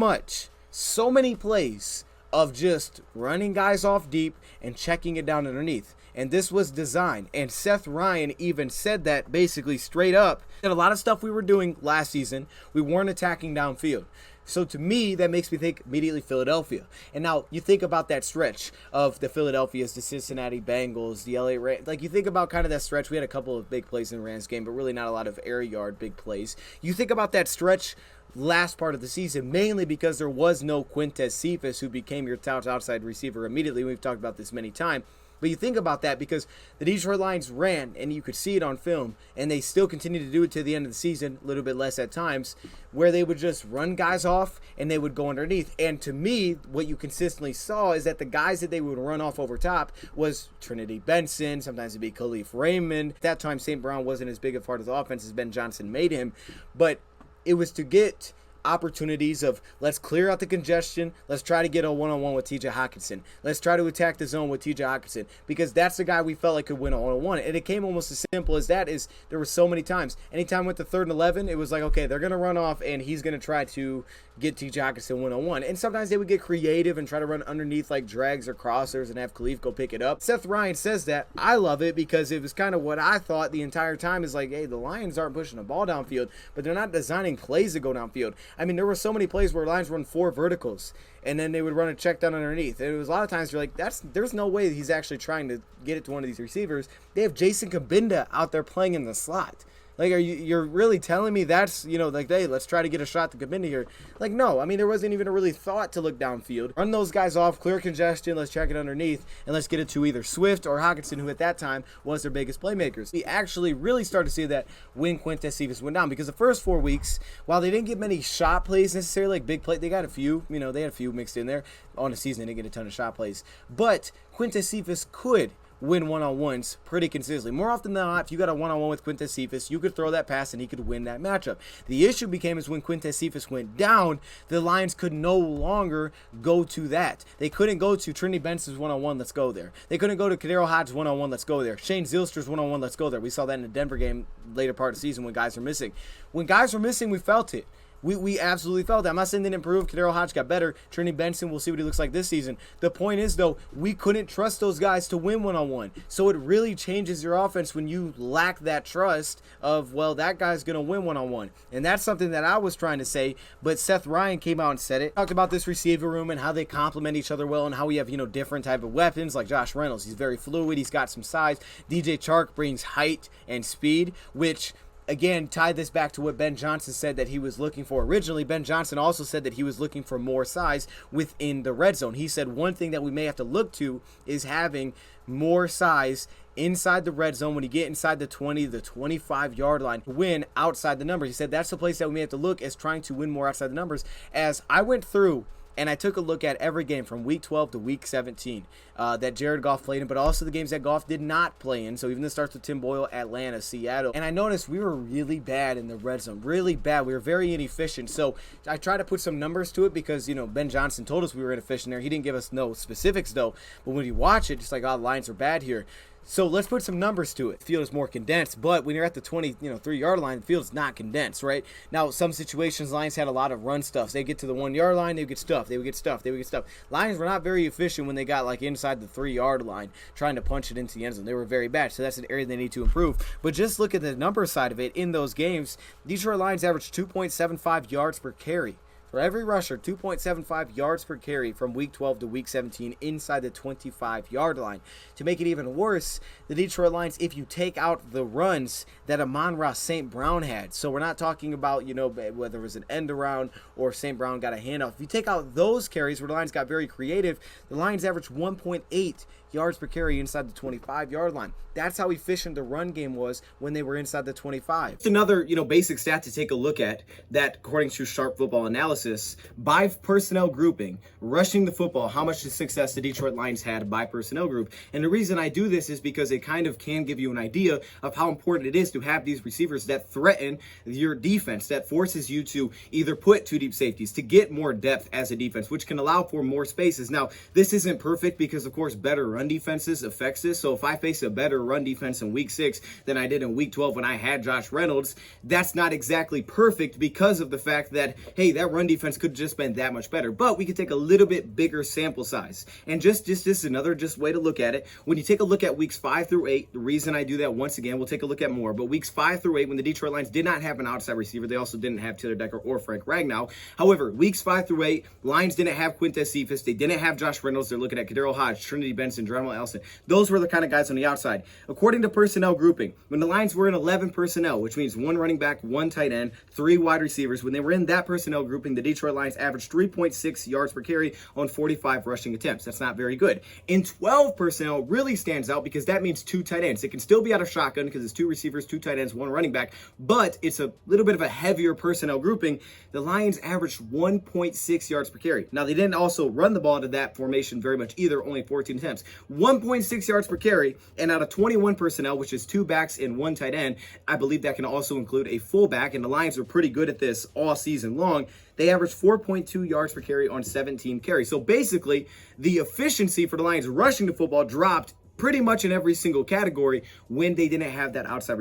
many plays of just running guys off deep and checking it down underneath. And this was designed. And Seth Ryan even said that basically straight up, that a lot of stuff we were doing last season, we weren't attacking downfield. So to me, that makes me think immediately Philadelphia. And now you think about that stretch of the Philadelphias, the Cincinnati Bengals, the LA Rams. Like you think about kind of that stretch. We had a couple of big plays in the Rams game, but really not a lot of air yard big plays. You think about that stretch last part of the season, mainly because there was no Quintez Cephas, who became your tout outside receiver immediately. We've talked about this many times. But you think about that because the Detroit Lions ran, and you could see it on film, and they still continue to do it to the end of the season, a little bit less at times, where they would just run guys off, and they would go underneath. And to me, what you consistently saw is that the guys that they would run off over top was Trinity Benson, sometimes it'd be Khalif Raymond. At that time, St. Brown wasn't as big a part of the offense as Ben Johnson made him, but it was to get opportunities of, let's clear out the congestion, let's try to get a one-on-one with TJ Hockenson, let's try to attack the zone with TJ Hockenson, because that's the guy we felt like could win a one-on-one. And it came almost as simple as that. Is there were so many times, anytime with the 3rd and 11, it was like, okay, they're going to run off and he's going to try to get T.J. Hockenson one-on-one. And sometimes they would get creative and try to run underneath like drags or crossers and have Khalif go pick it up. Seth Ryan says that. I love it because it was kind of what I thought the entire time is like, hey, the Lions aren't pushing the ball downfield, but they're not designing plays to go downfield. I mean, there were so many plays where Lions run 4 verticals and then they would run a check down underneath. And it was a lot of times you're like, there's no way he's actually trying to get it to one of these receivers. They have Jason Kabinda out there playing in the slot. Like, you're really telling me that's, like, hey, let's try to get a shot to Kabinda here. Like, no. I mean, there wasn't even a really thought to look downfield. Run those guys off, clear congestion, let's check it underneath, and let's get it to either Swift or Hockenson, who at that time was their biggest playmakers. We actually really started to see that when Quintez Cephas went down, because the first 4 weeks, while they didn't get many shot plays necessarily, like big play, they got a few, they had a few mixed in there. On the season, they didn't get a ton of shot plays. But Quintez Cephas could win one-on-ones pretty consistently. More often than not, if you got a one-on-one with Quintez Cephas, you could throw that pass and he could win that matchup. The issue became is when Quintez Cephas went down, the Lions could no longer go to that. They couldn't go to Trinity Benson's one-on-one, let's go there. They couldn't go to Kadero Hodge's one-on-one, let's go there. Shane Zylstra's one-on-one, let's go there. We saw that in the Denver game later part of the season when guys were missing. When guys were missing, we felt it. We absolutely felt that. I'm not saying they didn't improve. Kadero Hodge got better. Trinity Benson, we'll see what he looks like this season. The point is, though, we couldn't trust those guys to win one-on-one. So it really changes your offense when you lack that trust of, well, that guy's going to win one-on-one. And that's something that I was trying to say, but Seth Ryan came out and said it. Talked about this receiver room and how they complement each other well and how we have, different type of weapons like Josh Reynolds. He's very fluid. He's got some size. DJ Chark brings height and speed, which again, tie this back to what Ben Johnson said that he was looking for originally. Ben Johnson also said that he was looking for more size within the red zone. He said one thing that we may have to look to is having more size inside the red zone when you get inside the 20, the 25-yard line to win outside the numbers. He said that's the place that we may have to look as trying to win more outside the numbers. As I went through and I took a look at every game from week 12 to week 17 that Jared Goff played in, but also the games that Goff did not play in. So even this starts with Tim Boyle, Atlanta, Seattle. And I noticed we were really bad in the red zone, really bad. We were very inefficient. So I tried to put some numbers to it because, Ben Johnson told us we were inefficient there. He didn't give us no specifics, though. But when you watch it, just like, the Lions are bad here. So let's put some numbers to it. The field is more condensed, but when you're at the 3-yard line, the field is not condensed, right? Now, some situations, Lions had a lot of run stuffs. They get to the 1-yard line, they would get stuffed. They would get stuffed. They would get stuffed. Lions were not very efficient when they got inside the 3-yard line, trying to punch it into the end zone. They were very bad, so that's an area they need to improve. But just look at the number side of it in those games. Detroit Lions averaged 2.75 yards per carry. For every rusher, 2.75 yards per carry from week 12 to week 17 inside the 25-yard line. To make it even worse, the Detroit Lions, if you take out the runs that Amon-Ra St. Brown had, so we're not talking about, whether it was an end around or St. Brown got a handoff. If you take out those carries where the Lions got very creative, the Lions averaged 1.8 yards per carry inside the 25-yard line. That's how efficient the run game was when they were inside the 25. It's another, basic stat to take a look at that, according to Sharp Football Analysis, by personnel grouping, rushing the football, how much success the Detroit Lions had by personnel group. And the reason I do this is because it kind of can give you an idea of how important it is to have these receivers that threaten your defense, that forces you to either put 2 deep safeties, to get more depth as a defense, which can allow for more spaces. Now, this isn't perfect because, of course, better run defenses affects this. So if I face a better run defense in week 6 than I did in week 12 when I had Josh Reynolds, that's not exactly perfect because of the fact that, hey, that run defense could have just been that much better. But we could take a little bit bigger sample size. And just this is another way to look at it. When you take a look at weeks 5 through 8, the reason I do that, once again, we'll take a look at more, but weeks 5 through 8, when the Detroit Lions did not have an outside receiver, they also didn't have Taylor Decker or Frank Ragnow. However, weeks 5 through 8, Lions didn't have Quintez Cephas, they didn't have Josh Reynolds, they're looking at Kadero Hodge, Trinity Benson, Geronimo Allison. Those were the kind of guys on the outside. According to personnel grouping, when the Lions were in 11 personnel, which means 1 running back, 1 tight end, 3 wide receivers, when they were in that personnel grouping, the Detroit Lions averaged 3.6 yards per carry on 45 rushing attempts. That's not very good. In 12 personnel really stands out because that means 2 tight ends. It can still be out of shotgun because it's 2 receivers, 2 tight ends, 1 running back, but it's a little bit of a heavier personnel grouping. The Lions averaged 1.6 yards per carry. Now, they didn't also run the ball into that formation very much either, only 14 attempts. 1.6 yards per carry, and out of 21 personnel, which is 2 backs and 1 tight end, I believe that can also include a fullback, and the Lions were pretty good at this all season long. They averaged 4.2 yards per carry on 17 carries. So basically, the efficiency for the Lions rushing the football dropped pretty much in every single category when they didn't have that outside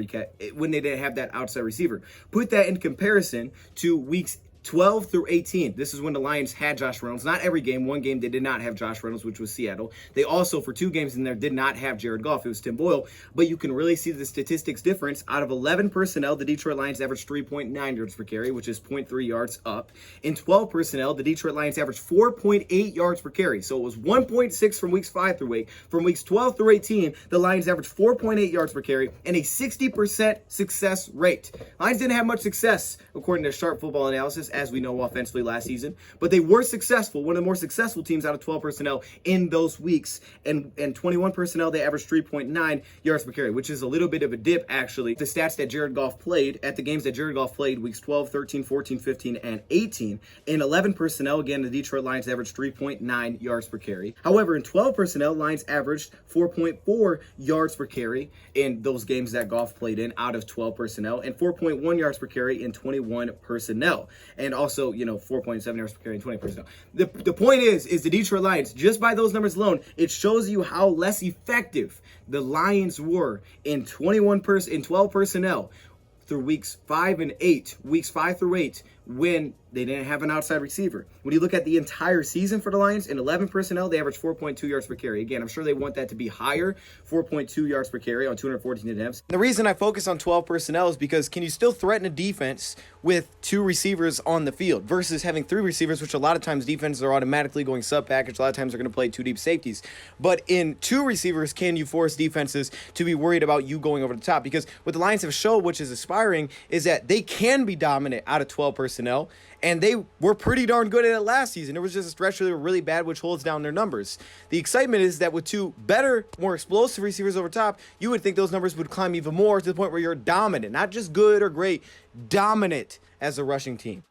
receiver. Put that in comparison to weeks 12 through 18, this is when the Lions had Josh Reynolds. Not every game. One game they did not have Josh Reynolds, which was Seattle. They also, for 2 games in there, did not have Jared Goff. It was Tim Boyle. But you can really see the statistics difference. Out of 11 personnel, the Detroit Lions averaged 3.9 yards per carry, which is 0.3 yards up. In 12 personnel, the Detroit Lions averaged 4.8 yards per carry. So it was 1.6 from weeks 5 through 8. From weeks 12 through 18, the Lions averaged 4.8 yards per carry and a 60% success rate. Lions didn't have much success, according to Chark football analysis, as we know offensively last season, but they were successful, one of the more successful teams out of 12 personnel in those weeks, and 21 personnel, they averaged 3.9 yards per carry, which is a little bit of a dip, actually. The stats that Jared Goff played, at the games that Jared Goff played, weeks 12, 13, 14, 15, and 18, in 11 personnel, again, the Detroit Lions averaged 3.9 yards per carry. However, in 12 personnel, Lions averaged 4.4 yards per carry in those games that Goff played in out of 12 personnel, and 4.1 yards per carry in 21 personnel. And also, 4.7 yards per carry in 20 personnel. The point is the Detroit Lions, just by those numbers alone, it shows you how less effective the Lions were in 12 personnel through weeks 5 and 8, weeks 5 through 8, when they didn't have an outside receiver. When you look at the entire season for the Lions, in 11 personnel, they averaged 4.2 yards per carry. Again, I'm sure they want that to be higher, 4.2 yards per carry on 214 attempts. The reason I focus on 12 personnel is because can you still threaten a defense with 2 receivers on the field versus having 3 receivers, which a lot of times defenses are automatically going sub-package. A lot of times they're going to play 2 deep safeties. But in 2 receivers, can you force defenses to be worried about you going over the top? Because what the Lions have shown, which is aspiring, is that they can be dominant out of 12 personnel. And they were pretty darn good at it last season. It was just a stretch where they were really bad, which holds down their numbers. The excitement is that with 2 better, more explosive receivers over top, you would think those numbers would climb even more to the point where you're dominant. Not just good or great, dominant as a rushing team.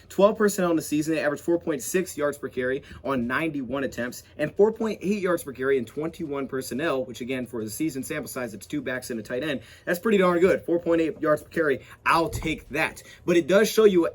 12 personnel in the season, they averaged 4.6 yards per carry on 91 attempts and 4.8 yards per carry in 21 personnel, which again, for the season sample size, it's 2 backs and a tight end. That's pretty darn good. 4.8 yards per carry, I'll take that. But it does show you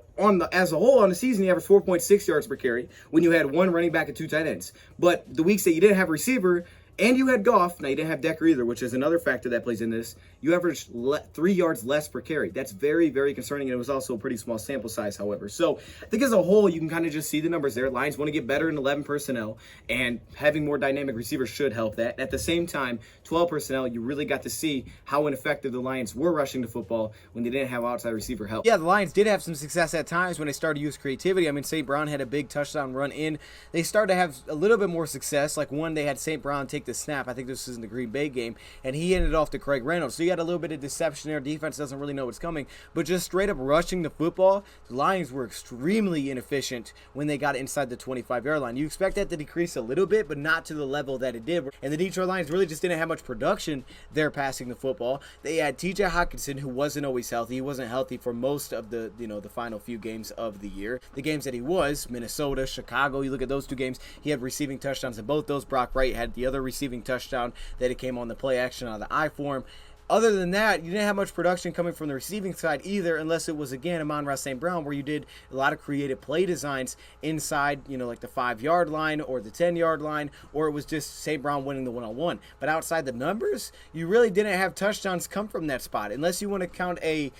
as a whole on the season, you averaged 4.6 yards per carry when you had 1 running back and 2 tight ends. But the weeks that you didn't have a receiver, and you had Goff, now you didn't have Decker either, which is another factor that plays in this, you averaged 3 yards less per carry. That's very, very concerning, and it was also a pretty small sample size, however. So I think as a whole, you can kind of just see the numbers there. Lions want to get better in 11 personnel, and having more dynamic receivers should help that. At the same time, 12 personnel, you really got to see how ineffective the Lions were rushing the football when they didn't have outside receiver help. Yeah, the Lions did have some success at times when they started to use creativity. I mean, St. Brown had a big touchdown run in. They started to have a little bit more success. Like one, they had St. Brown take the snap. I think this was in the Green Bay game, and he ended off to Craig Reynolds. So you had a little bit of deception there. Defense doesn't really know what's coming, but just straight up rushing the football, the Lions were extremely inefficient when they got inside the 25-yard line. You expect that to decrease a little bit, but not to the level that it did. And the Detroit Lions really just didn't have much production there passing the football. They had TJ Hockenson, who wasn't always healthy. He wasn't healthy for most of the final few games of the year. The games that he was, Minnesota, Chicago, you look at those 2 games, he had receiving touchdowns in both those. Brock Wright had the other receiving touchdown that it came on the play action on the I form. Other than that, you didn't have much production coming from the receiving side either, unless it was, again, Amon-Ra St. Brown, where you did a lot of creative play designs inside, like the 5-yard line or the 10-yard line, or it was just St. Brown winning the one-on-one. But outside the numbers, you really didn't have touchdowns come from that spot, unless you want to count a,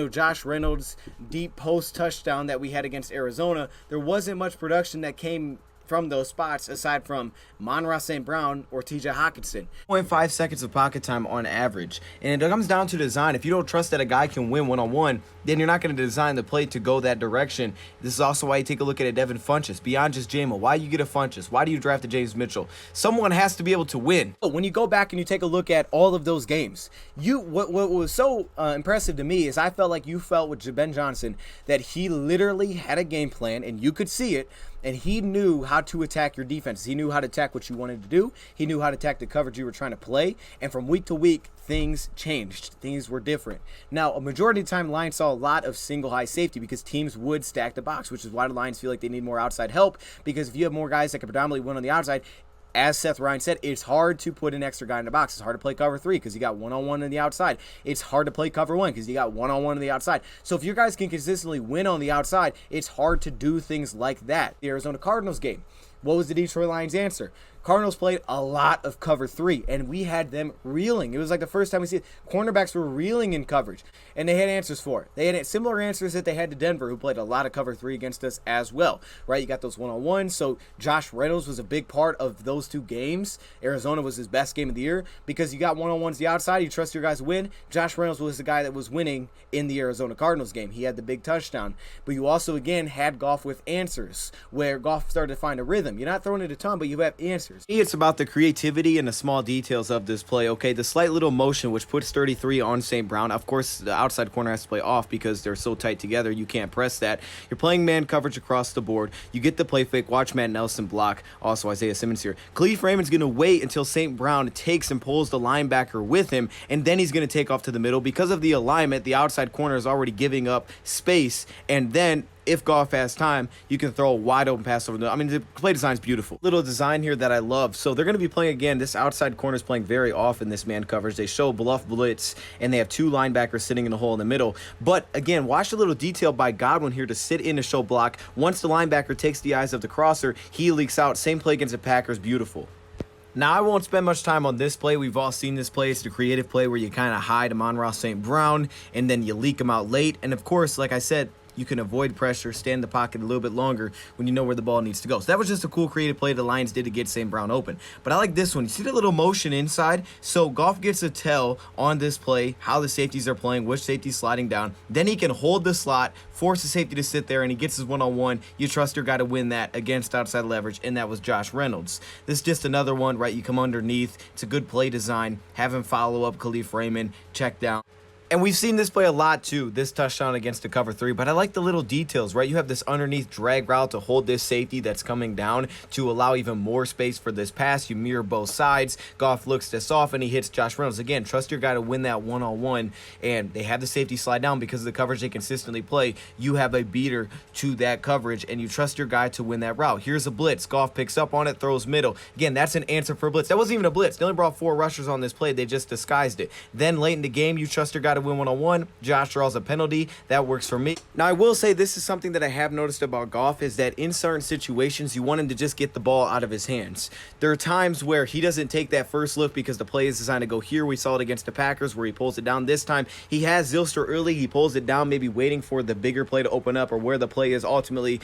Josh Reynolds deep post touchdown that we had against Arizona. There wasn't much production that came from those spots aside from Amon-Ra St. Brown or TJ Hockenson. 0.5 seconds of pocket time on average. And it comes down to design. If you don't trust that a guy can win one-on-one, then you're not going to design the play to go that direction. This is also why you take a look at a Devin Funchess, beyond just Jamo. Why you get a Funchess? Why do you draft a James Mitchell? Someone has to be able to win. When you go back and you take a look at all of those games, what was so impressive to me is I felt like you felt with Ben Johnson that he literally had a game plan, and you could see it, and he knew how to attack your defenses. He knew how to attack what you wanted to do. He knew how to attack the coverage you were trying to play. And from week to week, things changed. Things were different. Now, a majority of the time, Lions saw a lot of single high safety because teams would stack the box, which is why the Lions feel like they need more outside help, because if you have more guys that can predominantly win on the outside, as Seth Ryan said, it's hard to put an extra guy in the box. It's hard to play cover 3 because you got one-on-one on the outside. It's hard to play cover 1 because you got one-on-one on the outside. So if your guys can consistently win on the outside, it's hard to do things like that. The Arizona Cardinals game, what was the Detroit Lions' answer? Cardinals played a lot of cover 3, and we had them reeling. It was like the first time we see it. Cornerbacks were reeling in coverage, and they had answers for it. They had similar answers that they had to Denver, who played a lot of cover 3 against us as well, right? You got those one-on-ones, so Josh Reynolds was a big part of those 2 games. Arizona was his best game of the year because you got one-on-ones the outside, you trust your guys to win. Josh Reynolds was the guy that was winning in the Arizona Cardinals game. He had the big touchdown, but you also, again, had Goff with answers, where Goff started to find a rhythm. You're not throwing it a ton, but you have answers. It's about the creativity and the small details of this play. Okay, the slight little motion which puts 33 on St. Brown. Of course, the outside corner has to play off because they're so tight together. You can't press that. You're playing man coverage across the board. You get the play fake. Watch Matt Nelson block. Also, Isaiah Simmons here. Khalif Raymond's going to wait until St. Brown takes and pulls the linebacker with him, and then he's going to take off to the middle. Because of the alignment, the outside corner is already giving up space, and then if Goff has time, you can throw a wide open pass over the play design is beautiful. Little design here that I love. So they're going to be playing again. This outside corner is playing very often this man coverage. They show bluff blitz, and they have 2 linebackers sitting in the hole in the middle. But again, watch the little detail by Godwin here to sit in a show block. Once the linebacker takes the eyes of the crosser, he leaks out. Same play against the Packers. Beautiful. Now, I won't spend much time on this play. We've all seen this play. It's the creative play where you kind of hide Amon-Ra St. Brown, and then you leak him out late. And of course, like I said, you can avoid pressure, stay in the pocket a little bit longer when you know where the ball needs to go. So that was just a cool creative play the Lions did to get St. Brown open. But I like this one. You see the little motion inside? So Goff gets a tell on this play how the safeties are playing, which safety's sliding down. Then he can hold the slot, force the safety to sit there, and he gets his one-on-one. You trust your guy to win that against outside leverage, and that was Josh Reynolds. This is just another one, right? You come underneath. It's a good play design. Have him follow up Khalif Raymond, check down. And we've seen this play a lot too, this touchdown against the cover 3, but I like the little details, right? You have this underneath drag route to hold this safety that's coming down to allow even more space for this pass. You mirror both sides. Goff looks this off, and he hits Josh Reynolds. Again, trust your guy to win that one-on-one, and they have the safety slide down because of the coverage they consistently play. You have a beater to that coverage, and you trust your guy to win that route. Here's a blitz. Goff picks up on it, throws middle. Again, that's an answer for a blitz. That wasn't even a blitz. They only brought 4 rushers on this play. They just disguised it. Then late in the game, you trust your guy to win one-on-one. Josh draws a penalty. That works for me. Now, I will say this is something that I have noticed about Goff is that in certain situations, you want him to just get the ball out of his hands. There are times where he doesn't take that first look because the play is designed to go here. We saw it against the Packers where he pulls it down. This time, he has Zylstra early. He pulls it down, maybe waiting for the bigger play to open up or where the play is ultimately,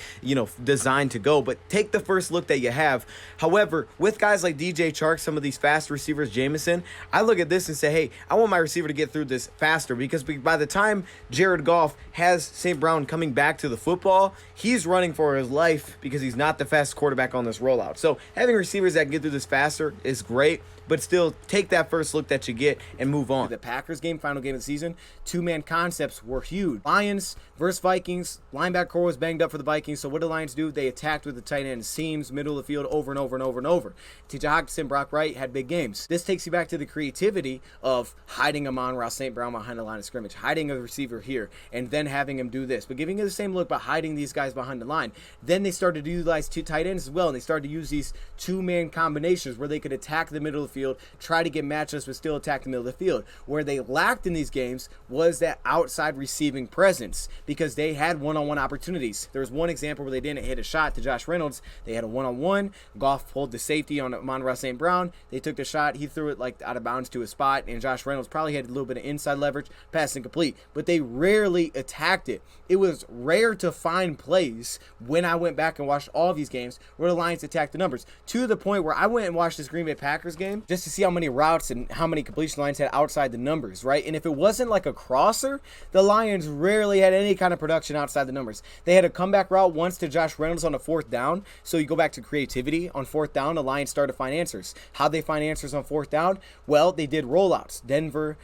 designed to go. But take the first look that you have. However, with guys like DJ Chark, some of these fast receivers, Jameson, I look at this and say, hey, I want my receiver to get through this faster because by the time Jared Goff has St. Brown coming back to the football, he's running for his life because he's not the fastest quarterback on this rollout. So having receivers that can get through this faster is great, but still take that first look that you get and move on. The Packers game, final game of the season, 2-man concepts were huge. Lions versus Vikings, linebacker core was banged up for the Vikings, so what did the Lions do? They attacked with the tight end seams, middle of the field, over and over and over and over. T.J. Hockenson, Brock Wright had big games. This takes you back to the creativity of hiding Amon-Ra St. Brown behind the line of scrimmage, hiding a receiver here, and then having him do this, but giving you the same look, but hiding these guys behind the line. Then they started to utilize 2 tight ends as well, and they started to use these 2-man combinations where they could attack the middle of the field, try to get matchups, but still attack the middle of the field. Where they lacked in these games was that outside receiving presence because they had one-on-one opportunities. There was one example where they didn't hit a shot to Josh Reynolds. They had a one-on-one. Goff pulled the safety on Amon-Ra St. Brown. They took the shot. He threw it like out of bounds to a spot, and Josh Reynolds probably had a little bit of inside leverage, pass incomplete. But they rarely attacked it. It was rare to find plays when I went back and watched all of these games where the Lions attacked the numbers, to the point where I went and watched this Green Bay Packers game just to see how many routes and how many completion lines had outside the numbers, right? And if it wasn't like a crosser, the Lions rarely had any kind of production outside the numbers. They had a comeback route once to Josh Reynolds on a 4th down, so you go back to creativity. On 4th down, the Lions started to find answers. How'd they find answers on 4th down? Well, they did rollouts. Denver,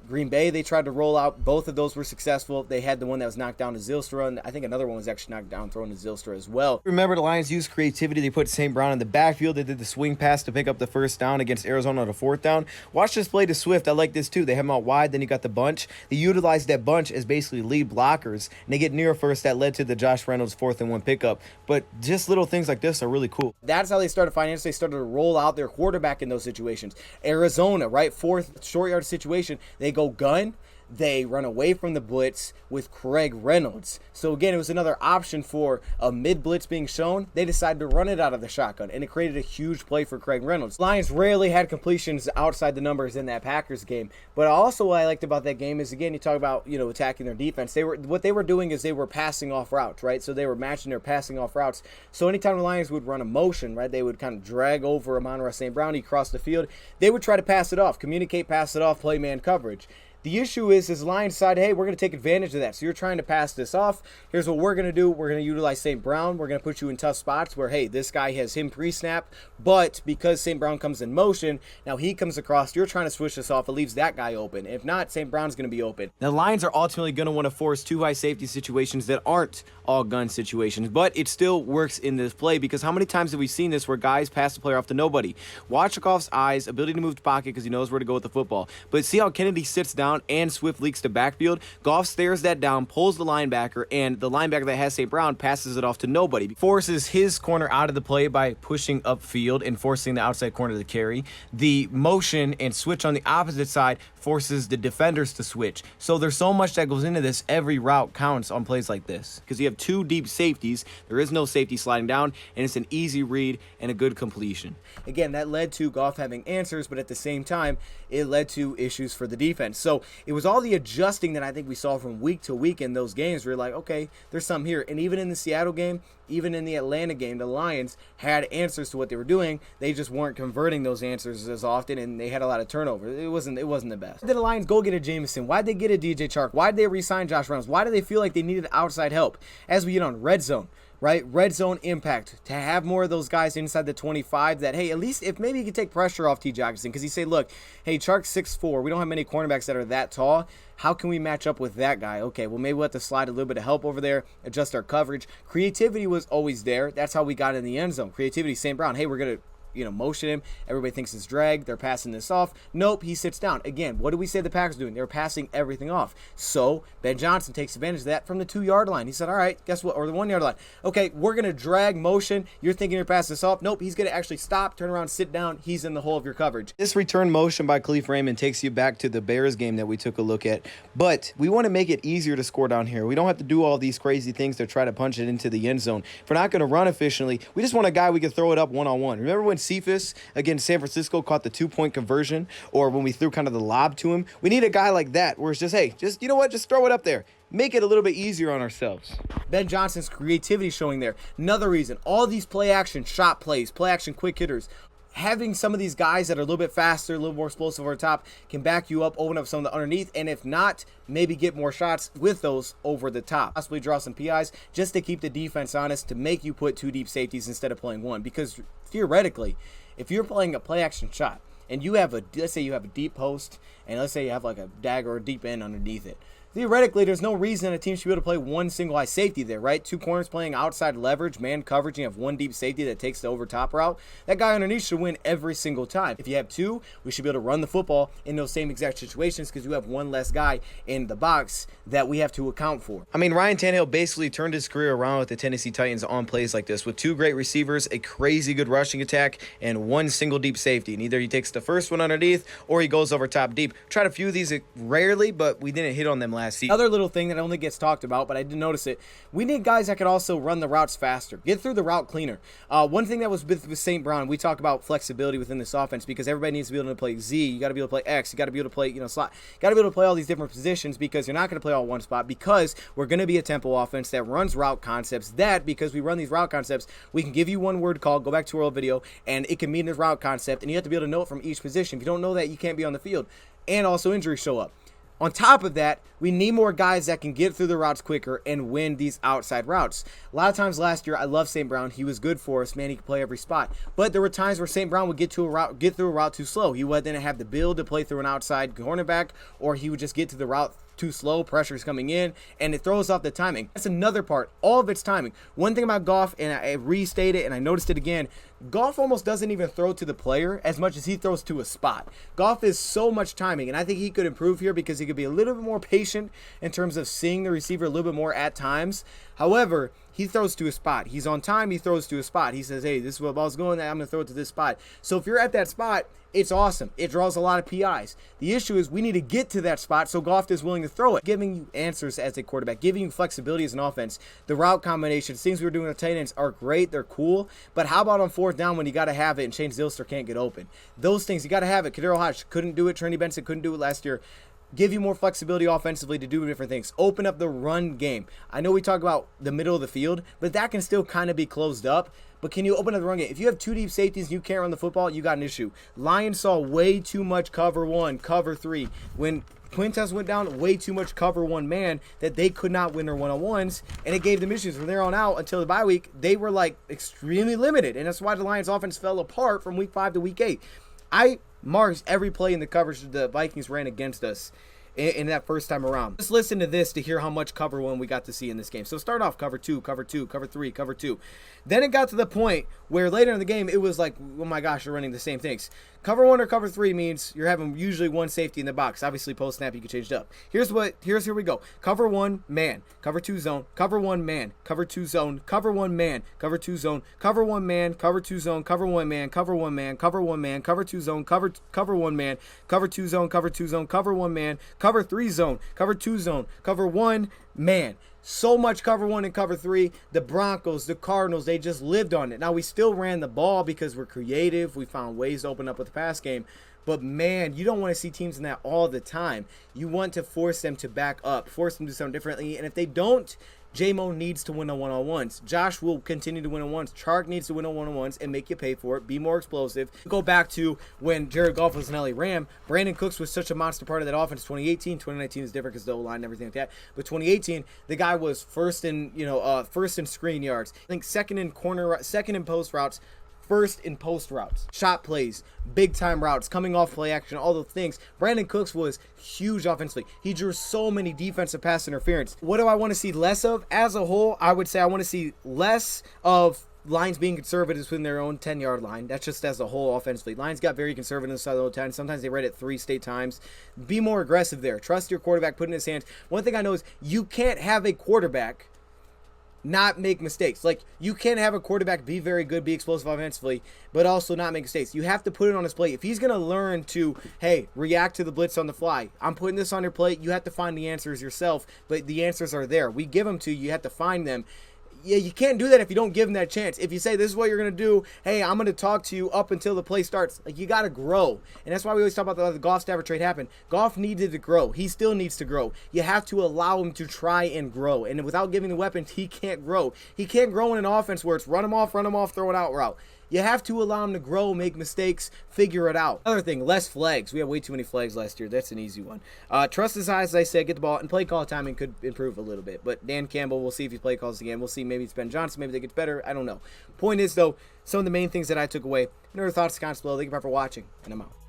Green Bay, they tried to roll out. Both of those were successful. They had the one that was knocked down to Zylstra, and I think another one was actually knocked down, thrown to Zylstra as well. Remember, the Lions used creativity. They put St. Brown in the backfield. They did the swing pass to pick up the 1st down against Arizona on a 4th down. Watch this play to Swift. I like this too. They have him out wide, then you got the bunch. They utilized that bunch as basically lead blockers, and they get near first. That led to the Josh Reynolds 4th and 1 pickup. But just little things like this are really cool. That's how they started financing. They started to roll out their quarterback in those situations. Arizona, right? 4th short yard situation. They go gun. they run away from the blitz with Craig Reynolds. So again, it was another option for a mid blitz being shown. They decided to run it out of the shotgun, and it created a huge play for Craig Reynolds. Lions rarely had completions outside the numbers in that Packers game. But also what I liked about that game is, again, you talk about, attacking their defense. What they were doing is they were passing off routes, right? So they were matching their passing off routes. So anytime the Lions would run a motion, right, they would kind of drag over Amon-Ra St. Brown, he crossed the field. They would try to pass it off, communicate, pass it off, play man coverage. The issue is Lions decided, hey, we're going to take advantage of that. So you're trying to pass this off. Here's what we're going to do. We're going to utilize St. Brown. We're going to put you in tough spots where, hey, this guy has him pre-snap. But because St. Brown comes in motion, now he comes across. You're trying to switch this off. It leaves that guy open. If not, St. Brown's going to be open. The Lions are ultimately going to want to force two high safety situations that aren't all gun situations. But it still works in this play because how many times have we seen this where guys pass the player off to nobody? Watch Goff's eyes, ability to move the pocket because he knows where to go with the football. But see how Kennedy sits down and Swift leaks to backfield? Goff stares that down, pulls the linebacker, and the linebacker that has St. Brown passes it off to nobody. Forces his corner out of the play by pushing upfield and forcing the outside corner to carry. The motion and switch on the opposite side forces the defenders to switch. So there's so much that goes into this. Every route counts on plays like this because you have two deep safeties. There is no safety sliding down, and it's an easy read and a good completion. Again, that led to Goff having answers, but at the same time, it led to issues for the defense. So it was all the adjusting that I think we saw from week to week in those games. We're like, okay, there's something here. And even in the Seattle game, even in the Atlanta game, the Lions had answers to what they were doing. They just weren't converting those answers as often, and they had a lot of turnover. It wasn't the best. Why did the Lions go get a Jameson? Why did they get a DJ Chark? Why did they re-sign Josh Reynolds? Why did they feel like they needed outside help? As we get on red zone, right? Red zone impact. To have more of those guys inside the 25 that, hey, at least if maybe you could take pressure off T. Jackson because you say, look, hey, Chark's 6'4". We don't have many cornerbacks that are that tall. How can we match up with that guy? Okay, well, maybe we'll have to slide a little bit of help over there, adjust our coverage. Creativity was always there. That's how we got in the end zone. Creativity, St. Brown, hey, we're going to motion him. Everybody thinks it's drag. They're passing this off. Nope, he sits down. Again, what do we say the Packers are doing? They're passing everything off. So Ben Johnson takes advantage of that from the 2-yard line. He said, all right, guess what? Or the 1-yard line. Okay, we're going to drag motion. You're thinking you're passing this off. Nope, he's going to actually stop, turn around, sit down. He's in the hole of your coverage. This return motion by Khalif Raymond takes you back to the Bears game that we took a look at. But we want to make it easier to score down here. We don't have to do all these crazy things to try to punch it into the end zone. If we're not going to run efficiently, we just want a guy we can throw it up one-on-one. Remember when Cephas against San Francisco caught the 2-point conversion, or when we threw kind of the lob to him? We need a guy like that where it's just, hey, just, you know what, just throw it up there. Make it a little bit easier on ourselves. Ben Johnson's creativity showing there. Another reason, all these play action shot plays, play action quick hitters, having some of these guys that are a little bit faster, a little more explosive over the top can back you up, open up some of the underneath, and if not, maybe get more shots with those over the top. Possibly draw some PIs just to keep the defense honest, to make you put two deep safeties instead of playing one. Because theoretically, if you're playing a play action shot and you have let's say you have a deep post, and let's say you have like a dagger or deep end underneath it, theoretically, there's no reason a team should be able to play one single high safety there, right? Two corners playing outside leverage, man coverage, and you have one deep safety that takes the over top route. That guy underneath should win every single time. If you have two, we should be able to run the football in those same exact situations because you have one less guy in the box that we have to account for. I mean, Ryan Tannehill basically turned his career around with the Tennessee Titans on plays like this with two great receivers, a crazy good rushing attack, and one single deep safety. And either he takes the first one underneath or he goes over top deep. Tried a few of these rarely, but we didn't hit on them last season. Another little thing that only gets talked about, but I did notice it, we need guys that could also run the routes faster, get through the route cleaner. One thing that was with St. Brown, we talk about flexibility within this offense because everybody needs to be able to play Z, you got to be able to play X, you got to be able to play slot, you got to be able to play all these different positions because you're not going to play all one spot because we're going to be a tempo offense that runs route concepts that because we run these route concepts, we can give you one word call, go back to our old video, and it can mean this route concept, and you have to be able to know it from each position. If you don't know that, you can't be on the field, and also injuries show up. On top of that, we need more guys that can get through the routes quicker and win these outside routes. A lot of times last year, I love St. Brown. He was good for us. Man, he could play every spot. But there were times where St. Brown would get through a route too slow. He wouldn't have the build to play through an outside cornerback, or he would just get to the route too slow, pressure's coming in, and it throws off the timing. That's another part. All of it's timing. One thing about Goff, and I restate it, and I noticed it again, Goff almost doesn't even throw to the player as much as he throws to a spot. Goff is so much timing, and I think he could improve here because he could be a little bit more patient in terms of seeing the receiver a little bit more at times. However, he throws to a spot. He's on time, he throws to a spot. He says, hey, this is where the ball's going, I'm going to throw it to this spot. So if you're at that spot, it's awesome. It draws a lot of PIs. The issue is we need to get to that spot so Goff is willing to throw it, giving you answers as a quarterback, giving you flexibility as an offense. The route combinations, things we were doing with tight ends are great. They're cool. But how about on fourth down when you got to have it and Shane Zylster can't get open? Those things, you got to have it. Kadarius Hodge couldn't do it. Trinity Benson couldn't do it last year. Give you more flexibility offensively to do different things. Open up the run game. I know we talk about the middle of the field, but that can still kind of be closed up. But can you open up the run game? If you have two deep safeties and you can't run the football, you got an issue. Lions saw way too much cover one, cover three. When Quintez went down, way too much cover one man that they could not win their one-on-ones, and it gave them issues. From there on out until the bye week, they were like extremely limited, and that's why the Lions offense fell apart from week 5 to week 8. I marked every play in the coverage the Vikings ran against us in that first time around. Just listen to this to hear how much cover one we got to see in this game. So start off cover 2, cover 2, cover 3, cover 2. Then it got to the point where later in the game, it was like, oh my gosh, you're running the same things. Cover 1 or cover 3 means you're having usually one safety in the box. Obviously, post snap, you can change it up. Here we go. Cover 1, man. Cover 2 zone. Cover 1, man. Cover 2 zone. Cover 1, man. Cover 2 zone. Cover 1, man. Cover 2 zone. Cover 1, man. Cover 1, man. Cover 1, man. Cover 2 zone. Cover 1, man. Cover 2 zone. Cover 2 zone. Cover 1, man. Cover 3 zone. Cover 2 zone. Cover 1, man. So much cover 1 and cover 3. The Broncos, the Cardinals, they just lived on it. Now, we still ran the ball because we're creative. We found ways to open up with the pass game. But, man, you don't want to see teams in that all the time. You want to force them to back up, force them to do something differently. And if they don't, Jamo needs to win on one-on-ones. Josh will continue to win on ones. Chark needs to win on one-on-ones and make you pay for it. Be more explosive. Go back to when Jared Goff was an LA Ram. Brandon Cooks was such a monster part of that offense. 2018, 2019 is different because the O-line and everything like that. But 2018, the guy was first in screen yards. I think second in post routes. First in post routes, shot plays, big time routes, coming off play action, all those things. Brandon Cooks was huge offensively. He drew so many defensive pass interference. What do I want to see less of? As a whole, I would say I want to see less of Lions being conservative within their own 10-yard line. That's just as a whole offensively. Lions got very conservative inside the 10. Sometimes they read it 3 straight times. Be more aggressive there. Trust your quarterback, put it in his hands. One thing I know is you can't have a quarterback not make mistakes. Like, you can't have a quarterback be very good, be explosive offensively, but also not make mistakes. You have to put it on his plate. If he's going to learn to, hey, react to the blitz on the fly, I'm putting this on your plate, you have to find the answers yourself, but the answers are there. We give them to you. You have to find them. Yeah, you can't do that if you don't give them that chance. If you say, this is what you're going to do, hey, I'm going to talk to you up until the play starts. Like, you got to grow. And that's why we always talk about the Goff Stafford trade happened. Goff needed to grow. He still needs to grow. You have to allow him to try and grow. And without giving the weapons, he can't grow. He can't grow in an offense where it's run him off, throw it out route. You have to allow him to grow, make mistakes, figure it out. Another thing, less flags. We had way too many flags last year. That's an easy one. Trust his eyes, as I said, get the ball, and play call timing could improve a little bit. But Dan Campbell, we'll see if he play calls again. We'll see. Maybe it's Ben Johnson. Maybe they get better. I don't know. Point is, though, some of the main things that I took away. Any other thoughts, comments below. Thank you for watching, and I'm out.